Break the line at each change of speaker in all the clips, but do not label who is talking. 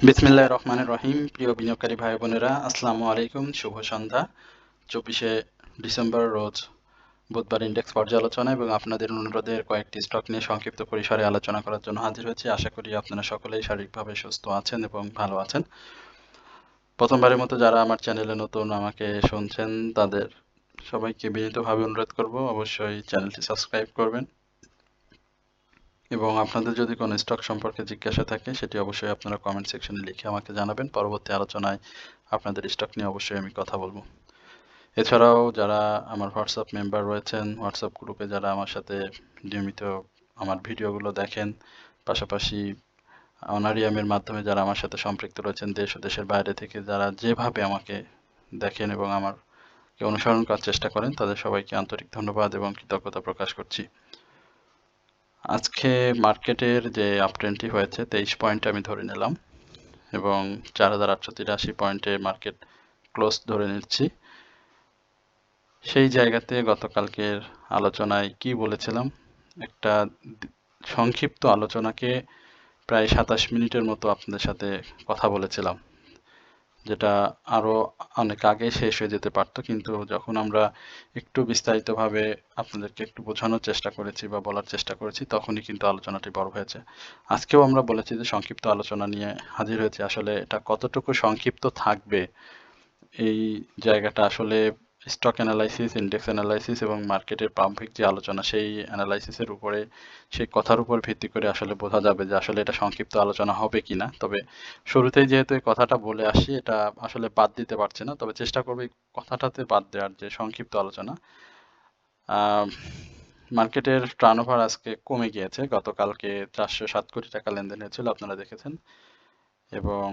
বিসমিল্লাহির রহমানির রহিম। প্রিয় বিনিয়োগকারী ভাই বোনেরা, আসসালামু আলাইকুম। শুভ সন্ধ্যা। 24শে ডিসেম্বর রোজ বুধবার ইন্ডেক্স পর্যালোচনা এবং আপনাদের অনুরোধের কয়েকটি স্টক নিয়ে সংক্ষিপ্ত পরিসরে আলোচনা করার জন্য হাজির হয়েছি। আশা করি আপনারা সকলেই শারীরিকভাবে সুস্থ আছেন এবং ভালো আছেন। প্রথমবারের মতো যারা আমার চ্যানেলে নতুন আমাকে শুনছেন তাদের সবাইকে বিনীতভাবে অনুরোধ করব অবশ্যই চ্যানেলটি সাবস্ক্রাইব করবেন এবং আপনাদের যদি কোনো স্টক সম্পর্কে জিজ্ঞাসা থাকে সেটি অবশ্যই আপনারা কমেন্ট সেকশনে লিখে আমাকে জানাবেন। পরবর্তী আলোচনায় আপনাদের স্টক নিয়ে অবশ্যই আমি কথা বলবো। এছাড়াও যারা আমার হোয়াটসঅ্যাপ মেম্বার রয়েছেন, হোয়াটসঅ্যাপ গ্রুপে যারা আমার সাথে নিয়মিত আমার ভিডিওগুলো দেখেন, পাশাপাশি অনারিয়ামের মাধ্যমে যারা আমার সাথে সম্পৃক্ত রয়েছেন দেশ ও দেশের বাইরে থেকে, যারা যেভাবে আমাকে দেখেন এবং আমাকে অনুসরণ করার চেষ্টা করেন, তাদের সবাইকে আন্তরিক ধন্যবাদ এবং কৃতজ্ঞতা প্রকাশ করছি। আজকে মার্কেটের যে আপট্রেন্ডটি হয়েছে 23 পয়েন্ট আমি ধরে নিলাম এবং 4883 পয়েন্টে মার্কেট ক্লোজ ধরে নিচ্ছি। সেই জায়গাতে গতকালকের আলোচনায় কি বলেছিলাম, একটা সংক্ষিপ্ত আলোচনাকে প্রায় 27 মিনিটের মতো আপনাদের সাথে কথা বলেছিলাম, যেটা আরো অনেক আগে শেষ হয়ে যেতে পারতো, কিন্তু যখন আমরা একটু বিস্তারিতভাবে আপনাদেরকে একটু বোঝানোর চেষ্টা করেছি বা বলার চেষ্টা করেছি তখনই কিন্তু আলোচনাটি বড় হয়েছে। আজকেও আমরা বলেছি যে সংক্ষিপ্ত আলোচনা নিয়ে হাজির হয়েছে। আসলে এটা কতটুকু সংক্ষিপ্ত থাকবে এই জায়গাটা আসলে স্টক অ্যানালাইসিস, ইন্ডেক্স অ্যানালাইসিস এবং মার্কেটের প্রারম্ভিক যে আলোচনা সেই অ্যানালাইসিসের উপরে, সেই কথার উপর ভিত্তি করে আসলে বোঝা যাবে যে আসলে এটা সংক্ষিপ্ত আলোচনা হবে কিনা। তবে শুরুতেই যেহেতু এই কথাটা বলে আসি, এটা আসলে বাদ দিতে পারছি না, তবে চেষ্টা করবো এই কথাটাতে বাদ দেওয়ার, যে সংক্ষিপ্ত আলোচনা। মার্কেটের টার্নওভার আজকে কমে গিয়েছে। গতকালকে 407 কোটি টাকা লেনদেন হয়েছিল, আপনারা দেখেছেন, এবং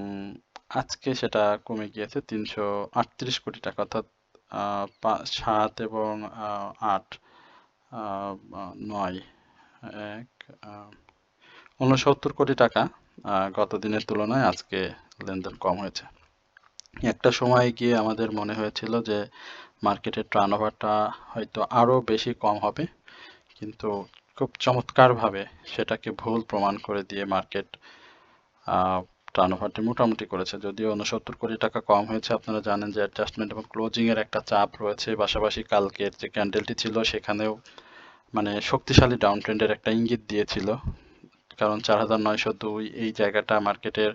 আজকে সেটা কমে গিয়েছে 338 কোটি টাকা, অর্থাৎ 7 এবং 8, 9, 69 কোটি টাকা গত দিনের তুলনায় আজকে লেনদেন কম হয়েছে। একটা সময় গিয়ে আমাদের মনে হয়েছিল যে মার্কেটের টার্নওভারটা হয়তো আরো বেশি কম হবে, কিন্তু খুব চমৎকারভাবে সেটাকে ভুল প্রমাণ করে দিয়ে মার্কেট টার্নওভারটি মোটামুটি করেছে। যদিও 69 কোটি টাকা কম হয়েছে, আপনারা জানেন যে অ্যাডজাস্টমেন্ট এবং ক্লোজিং এর একটা চাপ রয়েছে। পাশাপাশি কালকের যে ক্যান্ডেলটি ছিল সেখানেও মানে শক্তিশালী ডাউন ট্রেন্ডের একটা ইঙ্গিত দিয়েছিল, কারণ 4902 এই জায়গাটা মার্কেটের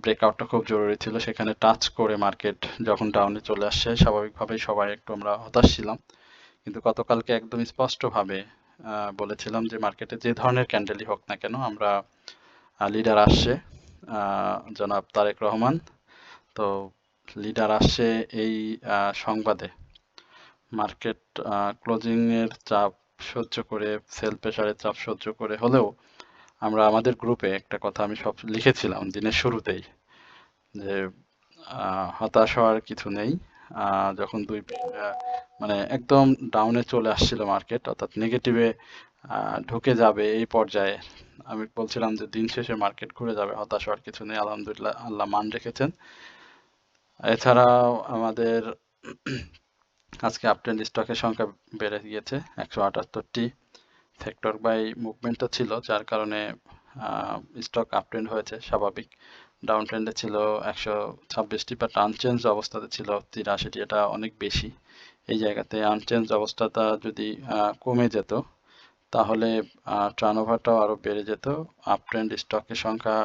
ব্রেকআউটটা খুব জরুরি ছিল। সেখানে টাচ করে মার্কেট যখন ডাউনে চলে আসছে, স্বাভাবিকভাবেই সবাই একটু আমরা হতাশ ছিলাম, কিন্তু গতকালকে একদম স্পষ্টভাবে বলেছিলাম যে মার্কেটে যে ধরনের ক্যান্ডেলই হোক না কেন, আমরা লিডার আসছে, জনাব তারেক রহমান, তো লিডার আসছে এই সংবাদে মার্কেট ক্লোজিং এর চাপ সহ্য করে, সেল প্রেসারের চাপ সহ্য করে হলেও আমরা আমাদের গ্রুপে একটা কথা আমি সব লিখেছিলাম দিনের শুরুতেই, যে হতাশ হওয়ার কিছু নেই। যখন মানে একদম ডাউনে চলে আসছিল মার্কেট, অর্থাৎ নেগেটিভে ঢুকে যাবে এই পর্যায়ে, আমি বলছিলাম যে দিন শেষে মার্কেট ঘুরে যাবে, হতাশ হওয়ার কিছু নেই। আলহামদুলিল্লাহ, আল্লাহ মান রেখেছেন। এছাড়াও আমাদের আজকে আপট্রেন্ড স্টকের সংখ্যা বেড়ে গিয়েছে 178টি। সেক্টর বাই মুভমেন্টও ছিল, যার কারণে স্টক আপট্রেন্ড হয়েছে স্বাভাবিক। ডাউন ট্রেন্ডে ছিল 126টি, বাট আনচেঞ্জ অবস্থাতে ছিল 83টি। এটা অনেক বেশি। এই জায়গাতে আনচেঞ্জ অবস্থাটা যদি কমে যেত তাহলে টার্নওভারটাও আরো বেড়ে যেত, আপট্রেন্ড স্টকের সংখ্যা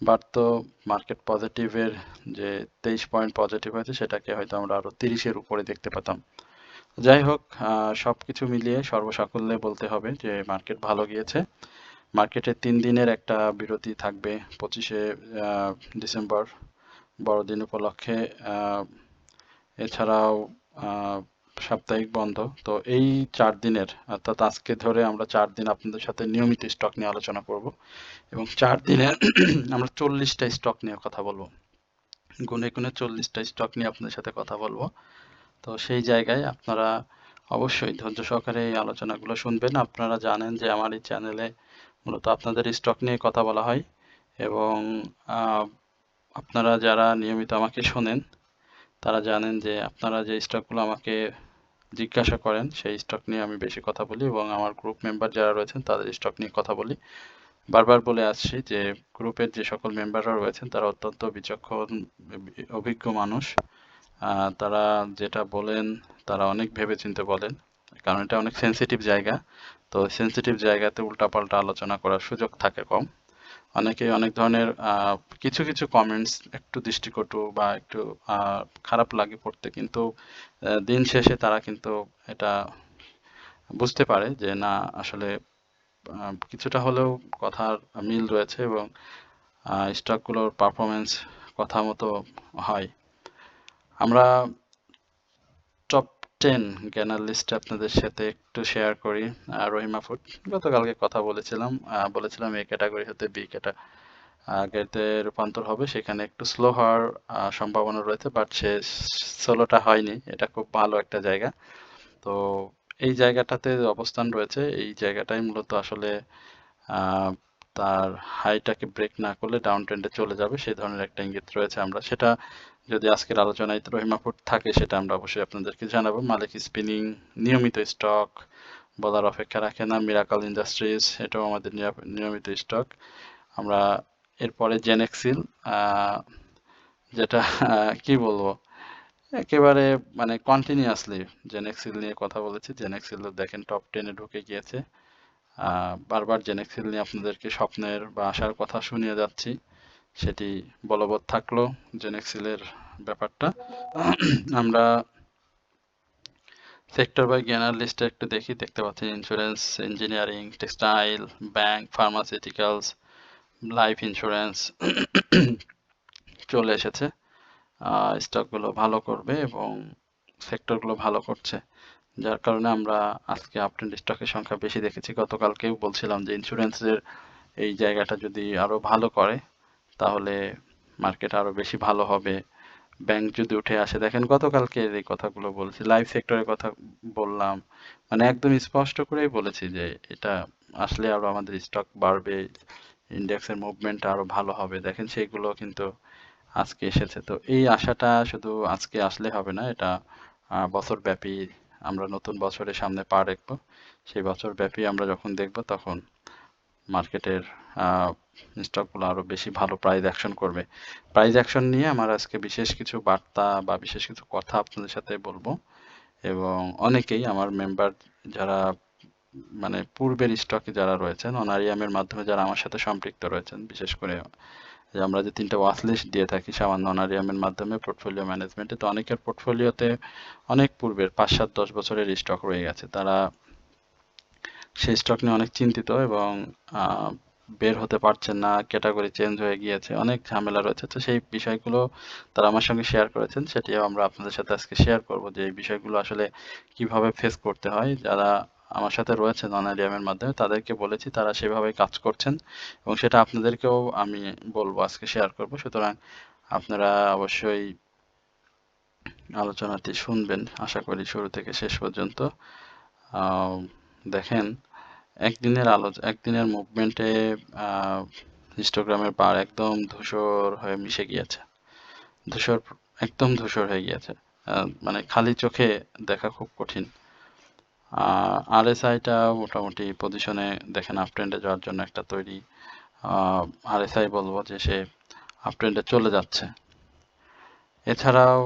বাড়তো, মার্কেট পজিটিভের যে 23 পয়েন্ট পজিটিভ হয়েছে সেটাকে হয়তো আমরা আরো 30-এর উপরে দেখতে পেতাম। যাই হোক, সবকিছু মিলিয়ে সর্বসাকুল্যে বলতে হবে যে মার্কেট ভালো গিয়েছে। মার্কেটের 3 দিনের একটা বিরতি থাকবে 25শে ডিসেম্বর বড়দিন উপলক্ষে। এছাড়াও সাপ্তাহিক বন্ধ। তো এই 4 দিনের, অর্থাৎ আজকে ধরে আমরা 4 দিন আপনাদের সাথে নিয়মিত স্টক নিয়ে আলোচনা করব এবং 4 দিনে আমরা 40টা স্টক নিয়ে কথা বলবো। গুনে গুনে 40টা স্টক নিয়ে আপনাদের সাথে কথা বলবো। তো সেই জায়গায় আপনারা অবশ্যই ধৈর্য সহকারে এই আলোচনাগুলো শুনবেন। আপনারা জানেন যে আমার এই চ্যানেলে মূলত আপনাদের স্টক নিয়ে কথা বলা হয় এবং আপনারা যারা নিয়মিত আমাকে শোনেন তারা জানেন যে আপনারা যে স্টকগুলো আমাকে জিজ্ঞাসা করেন সেই স্টক নিয়ে আমি বেশি কথা বলি এবং আমার গ্রুপ মেম্বার যারা রয়েছেন তাদের স্টক নিয়ে কথা বলি। বারবার বলে আসছি যে গ্রুপের যে সকল মেম্বাররা রয়েছেন তারা অত্যন্ত বিচক্ষণ, অভিজ্ঞ মানুষ। তারা যেটা বলেন তারা অনেক ভেবেচিন্তে বলেন, কারণ এটা অনেক সেনসিটিভ জায়গা। তো সেনসিটিভ জায়গাতে উল্টাপাল্টা আলোচনা করার সুযোগ থাকে কম। অনেকে অনেক ধরনের কিছু কিছু কমেন্টস একটু দৃষ্টিকটু বা একটু খারাপ লাগে পড়তে, কিন্তু দিন শেষে তারা কিন্তু এটা বুঝতে পারে যে না, আসলে কিছুটা হলেও কথার মিল রয়েছে এবং স্টকগুলোর পারফরমেন্স কথা মতো হয়। আমরা টপ 10 জ্ঞানার লিস্ট আপনাদের সাথে একটু শেয়ার করি। রহিমা ফুড গতকালকে কথা বলেছিলাম, বলেছিলাম এই ক্যাটাগরি হতে বি ক্যাটাগরিতে রূপান্তর হবে, সেখানে একটু স্লো হওয়ার সম্ভাবনা রয়েছে, বাট সে সোলোটা হয়নি। এটা খুব ভালো একটা জায়গা। তো এই জায়গাটাতে অবস্থান রয়েছে, এই জায়গাটাই মূলত আসলে আহ, তার হাইটাকে ব্রেক না করলে ডাউন ট্রেন্ডে চলে যাবে, সেই ধরনের একটা ইঙ্গিত রয়েছে। আমরা সেটা যদি আজকের আলোচনায় রহিমা ফুড থাকে সেটা আমরা অবশ্যই আপনাদেরকে জানাবো। মালিক স্পিনিং নিয়মিত স্টক, বলার অপেক্ষা রাখে না। মিরাকল ইন্ডাস্ট্রিজ এটাও আমাদের নিয়মিত স্টক। আমরা এরপরে জেনেক্সিল, যেটা কি বলবো, একেবারে মানে কন্টিনিউয়াসলি জেনেক্সিল নিয়ে কথা বলেছি। জেনেক্সিল দেখেন টপ 10-এ ঢুকে গিয়েছে। বারবার জেনেক্সিল নিয়ে আপনাদেরকে স্বপ্নের বা আশার কথা শুনিয়ে যাচ্ছি, সেটি বলবৎ থাকলো জেনেক্সিলের ব্যাপারটা। আমরা সেক্টর বাই জ্ঞানার লিস্টে একটু দেখতে পাচ্ছি insurance, engineering, textile, bank, pharmaceuticals, life insurance চলে এসেছে। স্টকগুলো ভালো করবে এবং সেক্টরগুলো ভালো করছে, যার কারণে আমরা আজকে আপট্রেন্ড স্টকের সংখ্যা বেশি দেখেছি। গতকালকেও বলছিলাম যে ইন্স্যুরেন্সের এই জায়গাটা যদি আরো ভালো করে তাহলে মার্কেট আরো বেশি ভালো হবে। ব্যাংক যদি উঠে আসে, দেখেন গতকালকে এই কথাগুলো বলছি, লাইফ সেক্টরের কথা বললাম, মানে একদম স্পষ্ট করেই বলেছি যে এটা আসলে আরো আমাদের স্টক বাড়বে, ইন্ডেক্সের মুভমেন্ট আরো ভালো হবে। দেখেন সেইগুলো কিন্তু আজকে এসেছে। তো এই আশাটা শুধু আজকে আসলে হবে না, এটা বছর ব্যাপী আমরা নতুন বছরের সামনে পা রাখবো। সেই বছর ব্যাপী আমরা যখন দেখব তখন মার্কেটের স্টকগুলো আরো বেশি ভালো প্রাইস অ্যাকশন করবে। প্রাইস অ্যাকশন নিয়ে আমার আজকে বিশেষ কিছু বার্তা বা বিশেষ কিছু কথা আপনাদের সাথে বলবো, এবং অনেকেই আমার মেম্বার যারা মানে পূর্বের স্টকে যারা রয়েছেন, অনারিয়ামের মাধ্যমে যারা আমার সাথে সম্পৃক্ত রয়েছেন, বিশেষ করে যে আমরা যে 3টা ওয়াচ লিস্ট দিয়ে থাকি সামান্য অনারিয়ামের মাধ্যমে পোর্টফোলিও ম্যানেজমেন্টে, তো অনেকের পোর্টফোলিওতে অনেক পূর্বের 5, 7, 10 বছরের স্টক রয়ে গেছে। তারা সেই স্টক নিয়ে অনেক চিন্তিত এবং বের হতে পারছেন না, ক্যাটাগরি চেঞ্জ হয়ে গিয়েছে, অনেক ঝামেলা রয়েছে। তো সেই বিষয়গুলো তারা আমার সঙ্গে শেয়ার করেছেন, সেটিও আমরা আপনাদের সাথে আজকে শেয়ার করব যে এই বিষয়গুলো আসলে কিভাবে ফেস করতে হয়। যারা আমার সাথে রয়েছেন অনারিয়ামের মাধ্যমে তাদেরকে বলেছি, তারা সেভাবে কাজ করছেন এবং সেটা আপনাদেরকেও আমি বলবো, আজকে শেয়ার করব। সুতরাং আপনারা অবশ্যই আলোচনাটি শুনবেন, আশা করি শুরু থেকে শেষ পর্যন্ত। দেখেন একদিনের মুভমেন্টে হিস্টোগ্রামের বার একদম ধূসর হয়ে মিশে গিয়েছে, ধূসর, একদম ধূসর হয়ে গিয়েছে। মানে খালি চোখে দেখা খুব কঠিন। আরএসআইটা মোটামুটি পজিশনে দেখেন আপট্রেন্ডে যাওয়ার জন্য একটা তৈরি। আরএসআই বলবো যে সে আপট্রেন্ডে চলে যাচ্ছে। এছাড়াও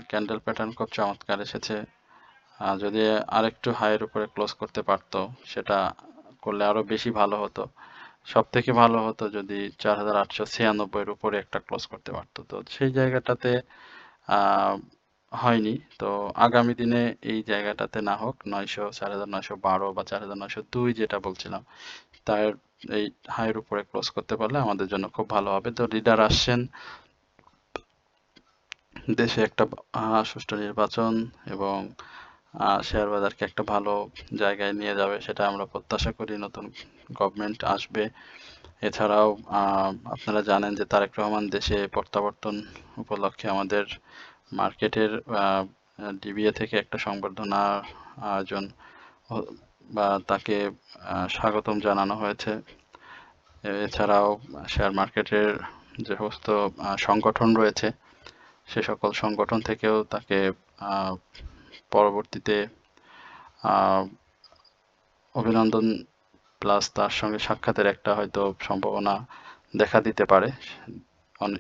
ক্যান্ডেল প্যাটার্ন খুব চমৎকার এসেছে। যদি আরেকটু হাইয়ের উপরে ক্লোজ করতে পারতো সেটা করলে আরো বেশি ভালো হতো। সব থেকে ভালো হতো যদি 4896-এর উপরে একটা ক্লোজ করতে পারতো। তো সেই জায়গাটাতে আহ, হয়নি। তো আগামী দিনে এই জায়গাটাতে না হোক, 4912 বা 4902 যেটা বলছিলাম, তার এই হাইয়ের উপরে ক্লোজ করতে পারলে আমাদের জন্য খুব ভালো হবে। তো লিডার আসছেন, দেশে একটা সুষ্ঠু নির্বাচন এবং শেয়ার বাজারকে একটা ভালো জায়গায় নিয়ে যাবে, সেটা আমরা প্রত্যাশা করি। নতুন গভর্নমেন্ট আসবে। এছাড়াও আপনারা জানেন যে তারেক রহমান দেশে প্রত্যাবর্তন উপলক্ষে আমাদের মার্কেটের ডিবিএ থেকে একটা সংবর্ধনার আয়োজন বা তাকে স্বাগতম জানানো হয়েছে। এছাড়াও শেয়ার মার্কেটের যে সমস্ত সংগঠন রয়েছে সে সকল সংগঠন থেকেও তাকে পরবর্তীতে অভিনন্দন প্লাস তার সঙ্গে সাক্ষাতের একটা হয়তো সম্ভাবনা দেখা দিতে পারে,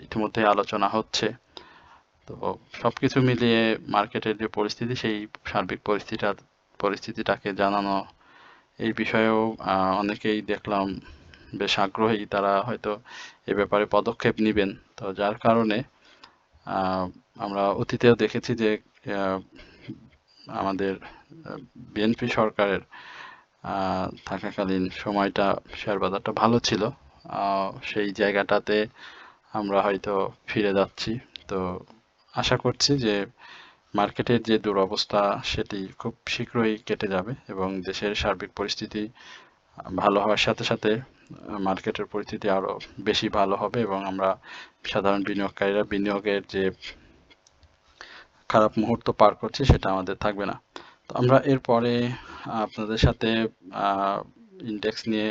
ইতিমধ্যে আলোচনা হচ্ছে। তো সবকিছু মিলিয়ে মার্কেটের যে পরিস্থিতি, সেই সার্বিক পরিস্থিতিটাকে জানানো, এই বিষয়েও অনেকেই দেখলাম বেশ আগ্রহী, তারা হয়তো এ ব্যাপারে পদক্ষেপ নেবেন। তো যার কারণে আমরা অতীতেও দেখেছি যে আমাদের বিএনপি সরকারের থাকাকালীন সময়টা শেয়ার বাজারটা ভালো ছিল, সেই জায়গাটাতে আমরা হয়তো ফিরে যাচ্ছি। তো আশা করছি যে মার্কেটের যে দুরবস্থা সেটি খুব শীঘ্রই কেটে যাবে এবং দেশের সার্বিক পরিস্থিতি ভালো হওয়ার সাথে সাথে মার্কেটের পরিস্থিতি আরো বেশি ভালো হবে এবং আমরা সাধারণ বিনিয়োগকারীরা বিনিয়োগের যে খারাপ মুহূর্ত পার করছি সেটা আমাদের থাকবে না। তো আমরা এরপরে আপনাদের সাথে ইন্ডেক্স নিয়ে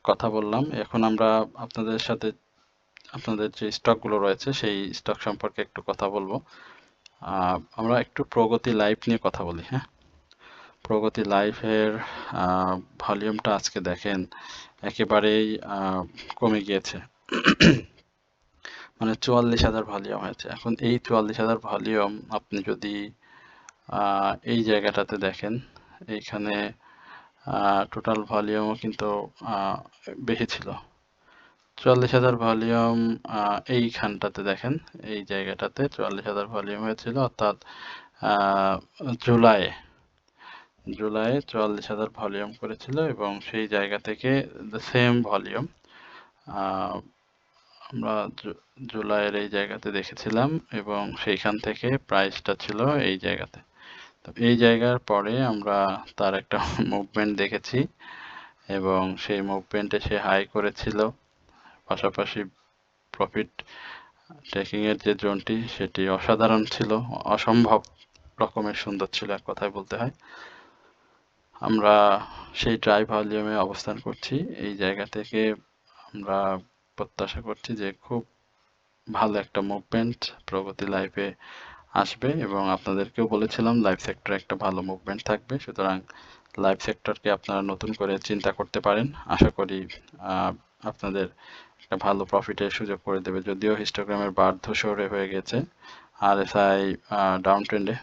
কথা বললাম। এখন আমরা আপনাদের সাথে আপনাদের যে স্টকগুলো রয়েছে সেই স্টক সম্পর্কে একটু কথা বলবো। আমরা একটু প্রগতি লাইফ নিয়ে কথা বলি। হ্যাঁ, প্রগতি লাইফের ভলিউমটা আজকে দেখেন একেবারেই কমে গিয়েছে। মানে 44,000 ভলিউম হয়েছে। এখন এই 44,000 ভলিউম আপনি যদি এই জায়গাটাতে দেখেন, এইখানে টোটাল ভলিউমও কিন্তু বেশি ছিল। 44,000 ভলিউম এইখানটাতে দেখেন, এই জায়গাটাতে 44,000 ভলিউম হয়েছিল, অর্থাৎ জুলাইয়ে 44,000 ভলিউম করেছিল এবং সেই জায়গা থেকে সেম ভলিউম আমরা জুলাইয়ের এই জায়গাতে দেখেছিলাম এবং সেইখান থেকে প্রাইসটা ছিল এই জায়গাতে। তো এই জায়গার পরে আমরা তার একটা মুভমেন্ট দেখেছি এবং সেই মুভমেন্টে সে হাই করেছিল, পাশাপাশি প্রফিট টেকিং এর যে জোনটি সেটি অসাধারণ ছিল, অসম্ভব রকমের সুন্দর ছিল, এক কথায় বলতে হয়। আমরা সেই ড্রাই ভলিউমে অবস্থান করছি। এই জায়গা থেকে আমরা প্রত্যাশা করছি যে খুব ভালো একটা মুভমেন্ট প্রগতি লাইফে আসবে এবং আপনাদেরকেও বলেছিলাম লাইফ সেক্টরে একটা ভালো মুভমেন্ট থাকবে। সুতরাং লাইফ সেক্টরকে আপনারা নতুন করে চিন্তা করতে পারেন। আশা করি আপনাদের একটা ভালো প্রফিটের সুযোগ করে দেবে। যদিও হিস্টোগ্রামের বার ধূসরে হয়ে গেছে, RSI ডাউন ট্রেন্ডে,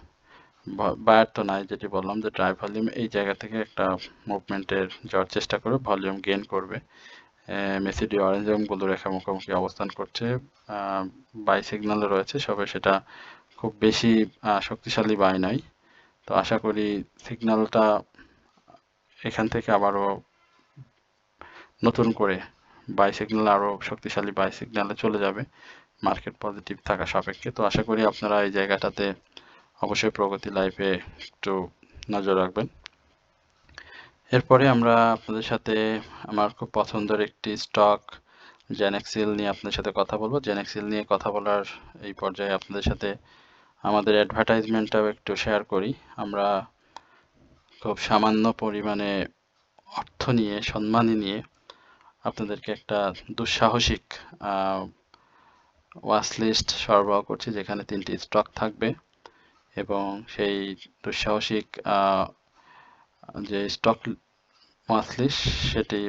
বায়ার তো নাই, যেটি বললাম যে ড্রাই ভলিউম এই জায়গা থেকে একটা মুভমেন্টের যাওয়ার চেষ্টা করে ভলিউম গেইন করবে। মেসিডি অরেঞ্জ এবং ব্লু রেখা মুখোমুখি অবস্থান করছে, বাই সিগন্যালে রয়েছে, সবে সেটা খুব বেশি শক্তিশালী বাই নয়। তো আশা করি সিগন্যালটা এখান থেকে আবারও নতুন করে বাই সিগন্যাল, আরও শক্তিশালী বাই সিগন্যালে চলে যাবে মার্কেট পজিটিভ থাকা সাপেক্ষে। তো আশা করি আপনারা এই জায়গাটাতে অবশ্যই প্রগতি লাইফে একটু নজর রাখবেন। এরপরে আমরা আপনাদের সাথে আমার খুব পছন্দের একটি স্টক জেনেক্সিল নিয়ে আপনাদের সাথে কথা বলবো। জেনেক্সিল নিয়ে কথা বলার এই পর্যায়ে আপনাদের সাথে আমাদের অ্যাডভার্টাইজমেন্টটাও একটু শেয়ার করি। আমরা খুব সামান্য পরিমাণে অর্থ নিয়ে, সম্মানী নিয়ে আপনাদেরকে একটা দুঃসাহসিক ওয়াচ লিস্ট সরবরাহ করছি, যেখানে 3টি স্টক থাকবে এবং সেই দুঃসাহসিক যে স্টক ওয়াচ লিস্ট সেটি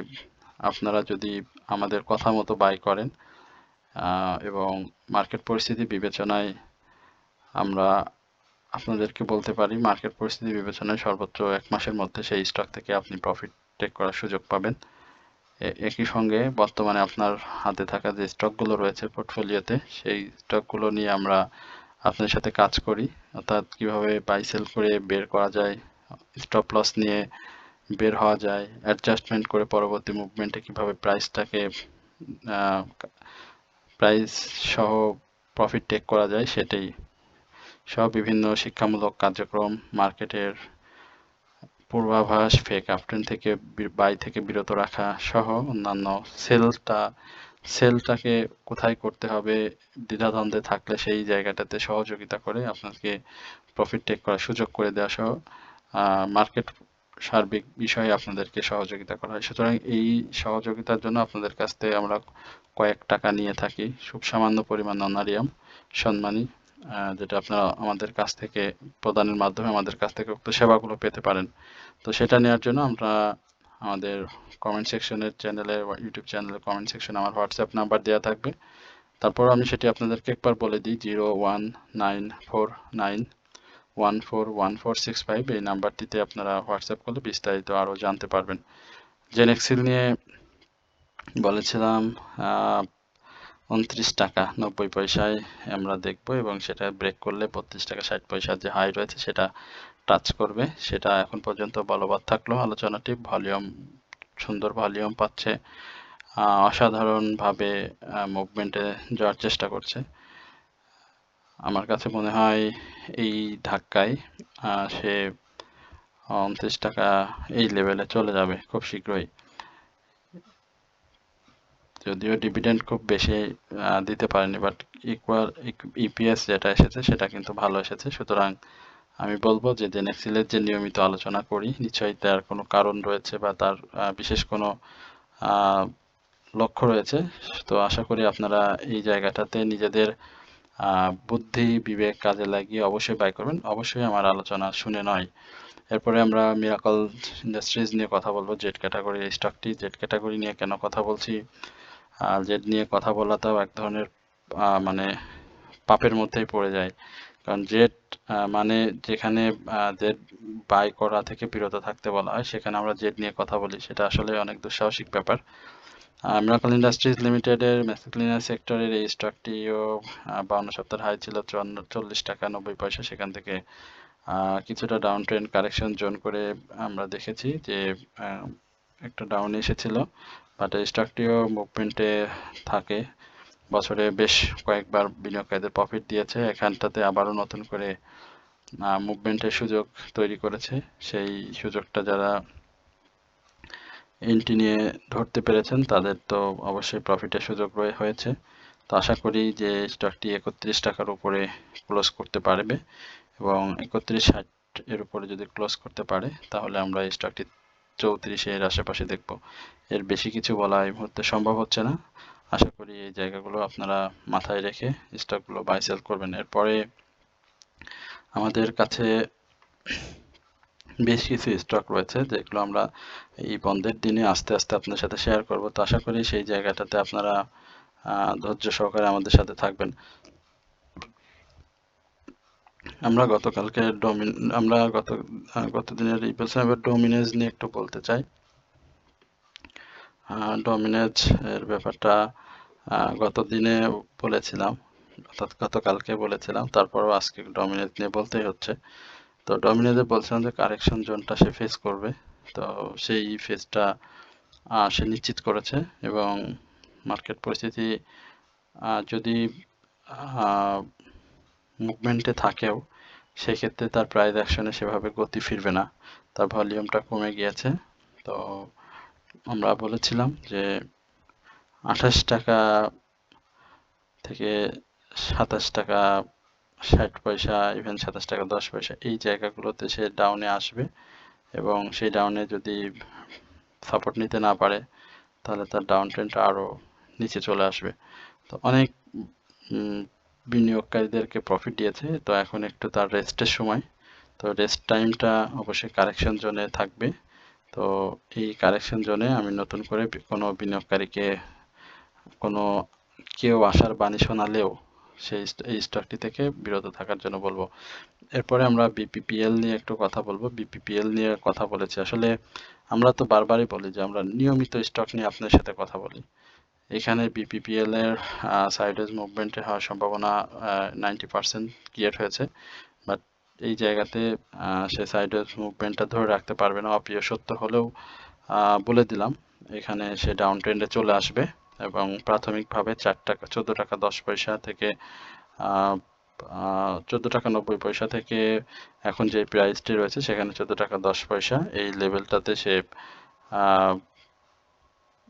আপনারা যদি আমাদের কথা মতো বাই করেন এবং মার্কেট পরিস্থিতি বিবেচনায়, আমরা আপনাদেরকে বলতে পারি মার্কেট পরিস্থিতি বিবেচনায় সর্বোচ্চ 1 মাসের মধ্যে সেই স্টক থেকে আপনি প্রফিট টেক করার সুযোগ পাবেন। একই সঙ্গে বর্তমানে আপনার হাতে থাকা যে স্টকগুলো রয়েছে পোর্টফোলিওতে, সেই স্টকগুলো নিয়ে আমরা আপনার সাথে কাজ করি, অর্থাৎ কিভাবে বাই সেল করে বের করা যায়, স্টপ লস নিয়ে বের হওয়া যায়, অ্যাডজাস্টমেন্ট করে পরবর্তী মুভমেন্টে কিভাবে প্রাইস সহ প্রফিট টেক করা যায়, সেটাই সহ বিভিন্ন শিক্ষামূলক কার্যক্রম, মার্কেটের পূর্বাভাস, ফেক আপট্রেন্ড থেকে বাই থেকে বিরত রাখা সহ অন্যান্য সেলটাকে কোথায় করতে হবে, দ্বিধাদ্বন্দ্বে থাকলে সেই জায়গাটাতে সহযোগিতা করে আপনাকে প্রফিট টেক করার সুযোগ করে দেওয়া সহ মার্কেট সার্বিক বিষয়ে আপনাদেরকে সহযোগিতা করা হয়। সুতরাং এই সহযোগিতার জন্য আপনাদের কাছ থেকে আমরা কয়েক টাকা নিয়ে থাকি, খুব সামান্য পরিমাণ অনারিয়াম সম্মানী, যেটা আপনারা আমাদের কাছ থেকে প্রদানের মাধ্যমে আমাদের কাছ থেকে উক্ত সেবাগুলো পেতে পারেন। তো সেটা নেওয়ার জন্য আমাদের কমেন্ট সেকশনের চ্যানেলে, ইউটিউব চ্যানেলের কমেন্ট সেকশনে আমার হোয়াটসঅ্যাপ নাম্বার দেওয়া থাকবে। তারপর আমি সেটি আপনাদেরকে একবার বলে দিই, 0194914146 এই নাম্বারটিতে আপনারা হোয়াটসঅ্যাপ করলে বিস্তারিত আরও জানতে পারবেন। জেনেক্সিল নিয়ে বলেছিলাম 29 টাকা 90 পয়সায় আমরা দেখব, এবং সেটা ব্রেক করলে 32 টাকা 60 পয়সার যে হাই রয়েছে সেটা টাচ করবে। সেটা এখন পর্যন্ত বলবৎ থাকলো আলোচনাটি। ভলিউম, সুন্দর ভলিউম পাচ্ছে, অসাধারণভাবে মুভমেন্টে যাওয়ার চেষ্টা করছে। আমার কাছে মনে হয় এই ধাক্কায় সে 29 টাকা এই লেভেলে চলে যাবে খুব শীঘ্রই। যদিও ডিভিডেন্ড খুব বেশি দিতে পারেনি, বাট ইকুয়াল ইপিএস যেটা এসেছে সেটা কিন্তু ভালো এসেছে। সুতরাং আমি বলবো যে জেনেক্সিলের যে নিয়মিত আলোচনা করি, নিশ্চয়ই তার কোনো কারণ রয়েছে বা তার বিশেষ কোনো লক্ষ্য রয়েছে। তো আশা করি আপনারা এই জায়গাটাতে নিজেদের বুদ্ধি বিবেক কাজে লাগিয়ে অবশ্যই বাই করবেন, অবশ্যই আমার আলোচনা শুনে নয়। এরপরে আমরা মিরাকল ইন্ডাস্ট্রিজ নিয়ে কথা বলবো, জেড ক্যাটাগরি স্টকটি। জেড ক্যাটাগরি নিয়ে কেন কথা বলছি, জেড নিয়ে কথা বলাটাও এক ধরনের মানে পাপের মধ্যেই পড়ে যায়। কারণ জেড মানে যেখানে জেড বাই করা থেকে বিরত থাকতে বলা হয়, সেখানে আমরা জেড নিয়ে কথা বলি, সেটা আসলে অনেক দুঃসাহসিক ব্যাপার। মিরাকল ইন্ডাস্ট্রিজ লিমিটেডের মেসিক্লিনার সেক্টরের এই স্টকটিও 52 সপ্তাহের হাই ছিল 40 টাকা 90 পয়সা। সেখান থেকে কিছুটা ডাউন ট্রেন্ড কারেকশন জোন করে আমরা দেখেছি যে একটা ডাউন এসেছিল, বাট এই স্টকটিও মুভমেন্টে থাকে। বছরে বেশ কয়েকবার বিনিয়োগকারীদের প্রফিট দিয়েছে, এখানটাতে আবারও নতুন করে মুভমেন্টের সুযোগ তৈরি করেছে। সেই সুযোগটা যারা এন্ট্রি নিয়ে ধরতে পেরেছেন তাদের তো অবশ্যই প্রফিটের সুযোগ হয়েছে। তো আশা করি যে স্টকটি 31 টাকার উপরে ক্লোজ করতে পারবে, এবং 31.60 এর উপরে যদি ক্লোজ করতে পারে তাহলে আমরা এই স্টকটি 34 এর আশেপাশে দেখব। এর বেশি কিছু বলা এই মুহূর্তে সম্ভব হচ্ছে না। আশা করি এই জায়গাগুলো আপনারা মাথায় রেখে স্টকগুলো বাই সেল করবেন। এরপরে আমাদের কাছে বেশ কিছু স্টক রয়েছে যেগুলো আমরা এই বন্ধের দিনে আস্তে আস্তে আপনার সাথে শেয়ার করব। তো আশা করি সেই জায়গাটাতে আপনারা ধৈর্য সহকারে আমাদের সাথে থাকবেন। আমরা গতকালকে আমরা গত দিনের ডোমিনেজ নিয়ে একটু বলতে চাই। ডোমিনেজ এর ব্যাপারটা গত দিনে বলেছিলাম, অর্থাৎ গতকালকে বলেছিলাম, তারপরও আজকে ডোমিনেজ নিয়ে বলতেই হচ্ছে। তো ডোমিনেজে বলছিলাম যে কারেকশন জোনটা সে ফেস করবে, তো সেই ফেসটা সে নিশ্চিত করেছে, এবং মার্কেট পরিস্থিতি যদি মুভমেন্টে থাকেও সেক্ষেত্রে তার প্রাইস অ্যাকশনে সেভাবে গতি ফিরবে না, তার ভলিউমটা কমে গিয়েছে। তো আমরা বলেছিলাম যে 28 টাকা থেকে 27 টাকা 60 পয়সা, ইভেন 27 টাকা 10 পয়সা, এই জায়গাগুলোতে সে ডাউনে আসবে, এবং সেই ডাউনে যদি সাপোর্ট নিতে না পারে তাহলে তার ডাউন ট্রেন্ডটা আরও নিচে চলে আসবে। তো অনেক বিনিয়োগকারীদেরকে প্রফিট দিয়েছে, তো এখন একটু তার রেস্টের সময়। তো রেস্ট টাইমটা অবশ্যই কারেকশন জোনে থাকবে। তো এই কারেকশন জোনে আমি নতুন করে কোনো বিনিয়োগকারীকে কেউ আশার বাণী শোনালেও এই স্টকটি থেকে বিরত থাকার জন্য বলবো। এরপরে আমরা বিপিপিএল নিয়ে একটু কথা বলবো। বিপিপিএল নিয়ে কথা বলেছি, আসলে আমরা তো বারবারই বলি যে আমরা নিয়মিত স্টক নিয়ে আপনার সাথে কথা বলি। এখানে বিপিপিএল এর সাইডওয়েজ মুভমেন্টে হওয়ার সম্ভাবনা 90% ক্রিয়েট হয়েছে, বাট এই জায়গাতে সে সাইডওয়েজ মুভমেন্টটা ধরে রাখতে পারবে না। অপ্রিয় সত্য হলেও বলে দিলাম, এখানে সে ডাউন ট্রেন্ডে চলে আসবে, এবং প্রাথমিকভাবে 14 টাকা 10 পয়সা থেকে 14 টাকা 90 পয়সা থেকে এখন যে প্রাইসটি রয়েছে সেখানে 14 টাকা 10 পয়সা, এই লেভেলটাতে সে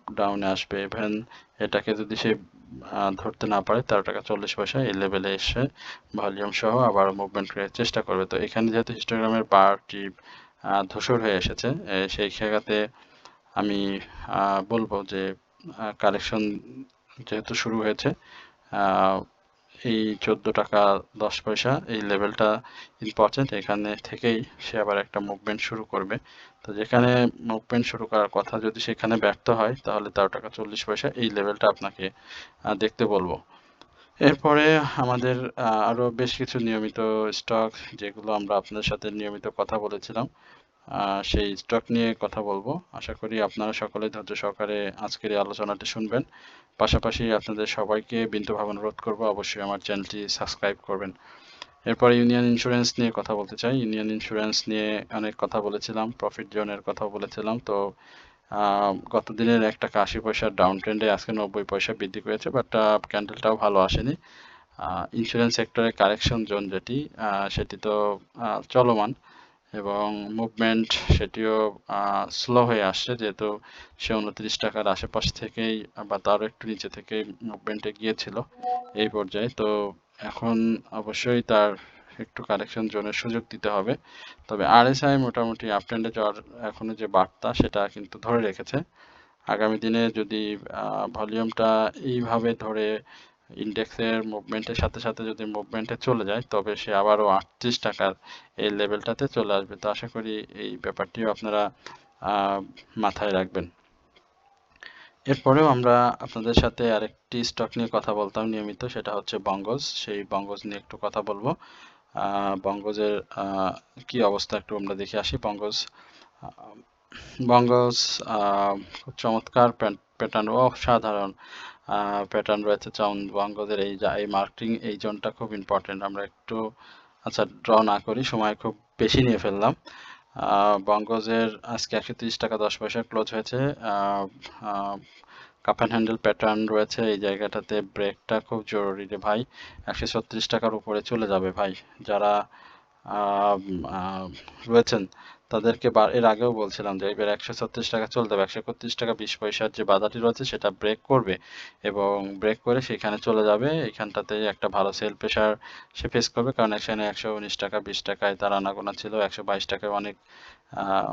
ডাউনে আসবে। ইভেন এটাকে যদি সে ধরতে না পারে 13 টাকা 40 পয়সা এই লেভেলে এসে ভলিউম সহ আবার মুভমেন্ট করার চেষ্টা করবে। তো এখানে যেহেতু হিস্টোগ্রামের বারটি ধূসর হয়ে এসেছে, সেই জায়গাতে আমি বলবো যে কারেকশন যেহেতু শুরু হয়েছে, এই 14 টাকা 10 পয়সা এই লেভেলটা ইম্পর্টেন্ট, এখানে থেকেই সে আবার একটা মুভমেন্ট শুরু করবে। তো যেখানে মুভমেন্ট শুরু করার কথা যদি সেখানে ব্যর্থ হয় তাহলে 13 টাকা 40 পয়সা এই লেভেলটা আপনাকে দেখতে বলবো। এরপরে আমাদের আরো বেশ কিছু নিয়মিত স্টক যেগুলো আমরা আপনাদের সাথে নিয়মিত কথা বলেছিলাম, সেই স্টক নিয়ে কথা বলবো। আশা করি আপনারা সকলে ধৈর্য সহকারে আজকের এই আলোচনাটি শুনবেন। পাশাপাশি আপনাদের সবাইকে বিনীতভাবে অনুরোধ করব অবশ্যই আমার চ্যানেলটি সাবস্ক্রাইব করবেন। এরপর ইউনিয়ন ইন্স্যুরেন্স নিয়ে কথা বলতে চাই। ইউনিয়ন ইন্স্যুরেন্স নিয়ে অনেক কথা বলেছিলাম, প্রফিট জোনের কথা বলেছিলাম। তো গত দিনের 1 টাকা 80 পয়সার ডাউন ট্রেন্ডে আজকে 90 পয়সা বৃদ্ধি পেয়েছে, বাট ক্যান্ডেলটাও ভালো আসেনি। ইন্স্যুরেন্স সেক্টরে কারেকশন জোন যেটি সেটি তো চলমান এবং মুভমেন্ট সেটিও স্লো হয়ে আসছে, যেহেতু সে 29 টাকার আশেপাশ থেকেই বা তারও একটু নিচে থেকে মুভমেন্টে গিয়েছিল এই পর্যায়ে। তো এখন অবশ্যই তার একটু কারেকশন জোনের সুযোগ দিতে হবে। তবে আরএসআই মোটামুটি আপ ট্রেন্ডে যাওয়ার এখনো যে বার্তা সেটা কিন্তু ধরে রেখেছে। আগামী দিনে যদি ভলিউমটা এইভাবে ধরে ইন্ডেক্সের মুভমেন্টের সাথে সাথে যদি মুভমেন্টে চলে যায় তবে সে আবারও 38 টাকার এই লেভেলটাতে চলে আসবে। তো আশা করি এই ব্যাপারটিও আপনারা মাথায় রাখবেন। এরপরেও আমরা আপনাদের সাথে আরেকটি স্টক নিয়ে কথা বলতাম নিয়মিত, সেটা হচ্ছে বঙ্গজ। সেই বঙ্গজ নিয়ে একটু কথা বলবো। বঙ্গজের কি অবস্থা একটু আমরা দেখে আসি। বঙ্গজ খুব চমৎকার প্যাটার্ন, অসাধারণ প্যাটার্ন রয়েছে বঙ্গজের। এই মার্কিং এই জোনটা খুব ইম্পর্টেন্ট। আমরা একটু আচ্ছা ড্র না করি, সময় খুব বেশি নিয়ে ফেললাম। বঙ্গজের আজকে 130 টাকা 10 পয়সা ক্লোজ হয়েছে। কাপ অ্যান্ড হ্যান্ডেল প্যাটার্ন রয়েছে এই জায়গাটাতে, ব্রেকটা খুব জরুরি রে ভাই। 136 টাকার উপরে চলে যাবে ভাই। যারা রয়েছেন তাদেরকে এর আগেও বলছিলাম যে এবার 136 টাকা চলতে হবে। 131 টাকা 20 পয়সার যে বাধাটি রয়েছে সেটা ব্রেক করবে এবং ব্রেক করে সেখানে চলে যাবে। এখানটাতে একটা ভালো সেল প্রেশার সে ফেস করবে, কারণ এখানে 119 টাকা 20 টাকায় তার আনাগোনা ছিল, 122 টাকায়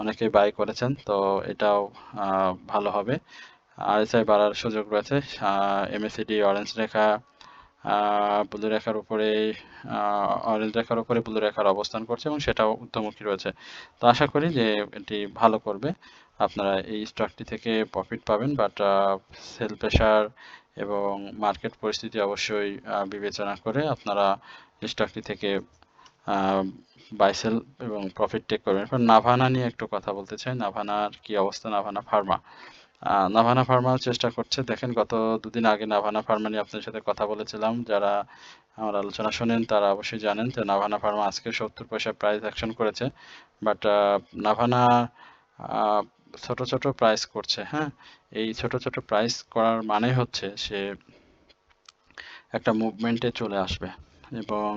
অনেকেই বাই করেছেন। তো এটাও ভালো হবে। আরএসআই বাড়ার সুযোগ রয়েছে। এমএসিডি অরেঞ্জ রেখা ব্লু রেখার উপরে অরেঞ্জ রেখার উপরে ব্লু রেখার অবস্থান করছে এবং সেটাও ঊর্ধ্বমুখী রয়েছে। তো আশা করি যে এটি ভালো করবে, আপনারা এই স্টকটি থেকে প্রফিট পাবেন। বাট সেল প্রেশার এবং মার্কেট পরিস্থিতি অবশ্যই বিবেচনা করে আপনারা স্টকটি থেকে বাই সেল এবং প্রফিট টেক করবেন। এরপর নাভানা নিয়ে একটু কথা বলতে চাই। নাভানার কি অবস্থা? নাভানা ফার্মা নাভানা ফার্মা চেষ্টা করছে। দেখেন গত দুদিন আগে নাভানা ফার্মা নিয়ে আপনাদের সাথে কথা বলেছিলাম। যারা আমার আলোচনা শোনেন তারা অবশ্যই জানেন যে নাভানা ফার্মা আজকে 70 পয়সা প্রাইস অ্যাকশন করেছে। বাট নাভানা ছোট ছোট প্রাইস করছে। হ্যাঁ, এই ছোট ছোট প্রাইস করার মানে হচ্ছে সে একটা মুভমেন্টে চলে আসবে এবং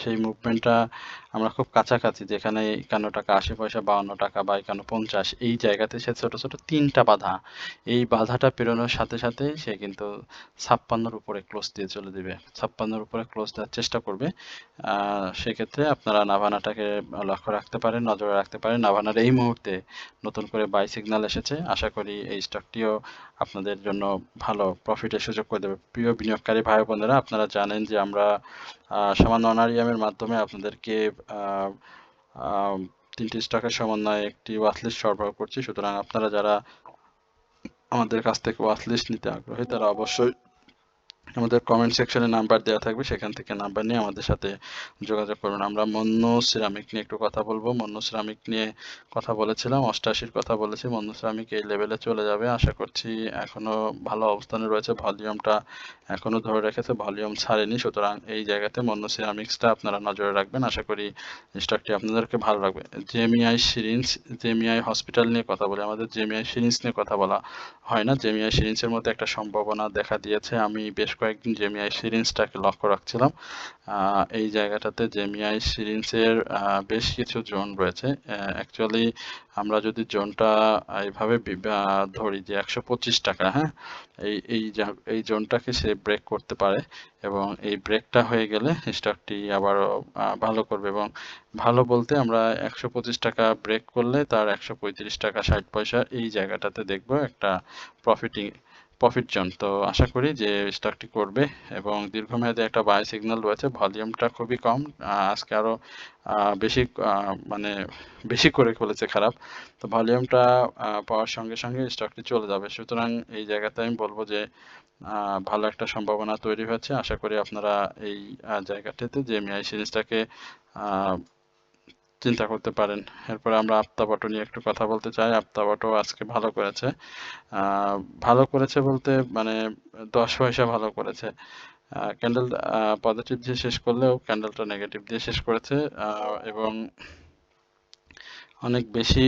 সেই মুভমেন্টটা আমরা খুব কাছাকাছি, যেখানে 51 টাকা 80 পয়সা 52 টাকা বা 51.50 এই জায়গাতে সে ছোট ছোট 3টা বাধা, এই বাধাটা পেরোনোর সাথে সাথে সে কিন্তু 56-র উপরে ক্লোজ দিয়ে চলে দিবে, 56-র উপরে ক্লোজ দেওয়ার চেষ্টা করবে। সেক্ষেত্রে আপনারা নাভানাটাকে লক্ষ্য রাখতে পারেন, নজরে রাখতে পারেন। নাভানার এই মুহূর্তে নতুন করে বাই সিগন্যাল এসেছে, আশা করি এই স্টকটিও আপনাদের জন্য ভালো প্রফিটের সুযোগ করে দেবে। প্রিয় বিনিয়োগকারী ভাই বোনেরা, আপনারা জানেন যে আমরা সামান্য অনারিয়ামের মাধ্যমে আপনাদেরকে 3টি স্টকের সমন্বয়ে একটি ওয়াচলিস্ট সরবরাহ করছি। সুতরাং আপনারা যারা আমাদের কাছ থেকে ওয়াচলিস্ট নিতে আগ্রহী তারা অবশ্যই আমাদের কমেন্ট সেকশনে নাম্বার দেওয়া থাকবে, সেখান থেকে নাম্বার নিয়ে আমাদের সাথে যোগাযোগ করবেন। আমরা মন্য সিরামিক নিয়ে একটু কথা বলবো। মন্য সিরামিক নিয়ে কথা বলেছিলাম, 88-র কথা বলেছি। মন্য সিরামিক এই লেভেলে চলে যাবে আশা করছি। এখনো ভালো অবস্থানে রয়েছে, ভলিউমটা এখনো ধরে রেখেছে, ভলিউম ছাড়েনি। সুতরাং এই জায়গাতে মন্য সিরামিক্সটা আপনারা নজরে রাখবেন। আশা করি স্টকটি আপনাদেরকে ভালো লাগবে। জেমিআই সিরিঞ্জ, জেমিআই হসপিটাল নিয়ে কথা বলি। আমাদের জেমিআই সিরিঞ্জ নিয়ে কথা বলা হয় না। জেমিআই সিরিঞ্জের মধ্যে একটা সম্ভাবনা দেখা দিয়েছে। আমি বেশ কয়েকদিন জেমিআই সিরিঞ্জটাকে লক্ষ্য রাখছিলাম। এই জায়গাটাতে জেমিআই সিরিঞ্জের বেশ কিছু জোন রয়েছে। অ্যাকচুয়ালি আমরা যদি জোনটা এইভাবে ধরি যে 125 টাকা, হ্যাঁ, এই জোনটাকে সে ব্রেক করতে পারে এবং এই ব্রেকটা হয়ে গেলে স্টকটি আবারও ভালো করবে। এবং ভালো বলতে আমরা 125 টাকা ব্রেক করলে তার 135 টাকা 60 পয়সা এই জায়গাটাতে দেখবো একটা প্রফিট জোন। তো আশা করি যে স্টকটি করবে এবং দীর্ঘমেয়াদী একটা বাই সিগন্যাল রয়েছে। ভলিউমটা খুবই কম, আজকে আরো বেশি মানে বেশি করে ফেলেছে খারাপ। তো ভলিউমটা পাওয়ার সঙ্গে সঙ্গে স্টকটি চলে যাবে। সুতরাং এই জায়গাতে আমি বলবো যে ভালো একটা সম্ভাবনা তৈরি হয়েছে। আশা করি আপনারা এই জায়গাটিতে যে এমআই সিরিজটাকে চিন্তা করতে পারেন। এরপরে আমরা আপ্তাবটো নিয়ে একটু কথা বলতে চাই। আপ্তাবটো আজকে ভালো করেছে। ভালো করেছে বলতে মানে 10 পয়সা ভালো করেছে। ক্যান্ডেল পজিটিভ দিয়ে শেষ করলেও ক্যান্ডেলটা নেগেটিভ দিয়ে শেষ করেছে এবং অনেক বেশি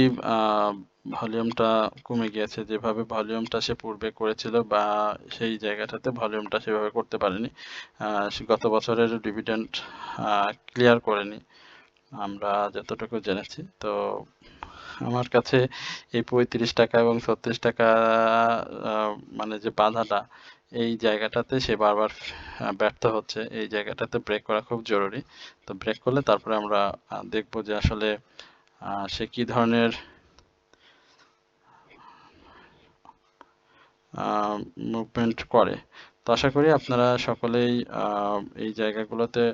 ভলিউমটা কমে গিয়েছে। যেভাবে ভলিউমটা সে পূর্বে করেছিল বা সেই জায়গাটাতে ভলিউমটা সেভাবে করতে পারেনি। সে গত বছরের ডিভিডেন্ড ক্লিয়ার করেনি আমরা যতটুকু জেনেছি। তো আমার কাছে এই 35 টাকা এবং 36 টাকা মানে যে বাধাটা, এই জায়গাটাতে সে বারবার ব্যর্থ হচ্ছে। এই জায়গাটাতে ব্রেক করা খুব জরুরি। তো ব্রেক করলে তারপরে আমরা দেখব যে আসলে সে কি ধরনের মুভমেন্ট করে। তো আশা করি আপনারা সকলেই এই জায়গাগুলোতে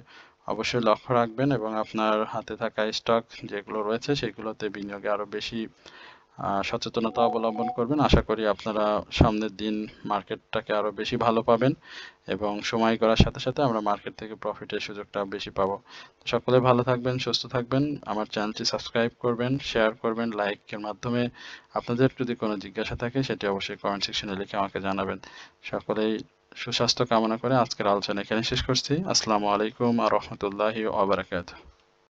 অবশ্যই লক্ষ্য রাখবেন এবং আপনার হাতে থাকা স্টক যেগুলো রয়েছে সেগুলোতে বিনিয়োগে আরো বেশি সচেতনতা অবলম্বন করবেন। আশা করি আপনারা সামনের দিন মার্কেটটাকে আরো বেশি ভালো পাবেন এবং সময় করার সাথে সাথে আমরা মার্কেট থেকে প্রফিটের সুযোগটা বেশি পাবো। সকলে ভালো থাকবেন, সুস্থ থাকবেন। আমার চ্যানেলটি সাবস্ক্রাইব করবেন, শেয়ার করবেন, লাইকের মাধ্যমে আপনাদের যদি কোনো জিজ্ঞাসা থাকে সেটি অবশ্যই কমেন্ট সেকশনে লিখে আমাকে জানাবেন। সকলেই সুস্বাস্থ্য কামনা করে আজকের আলোচনা এখানে শেষ করছি। আসসালামু আলাইকুম ওয়া রাহমাতুল্লাহি ওয়া বারাকাতুহু।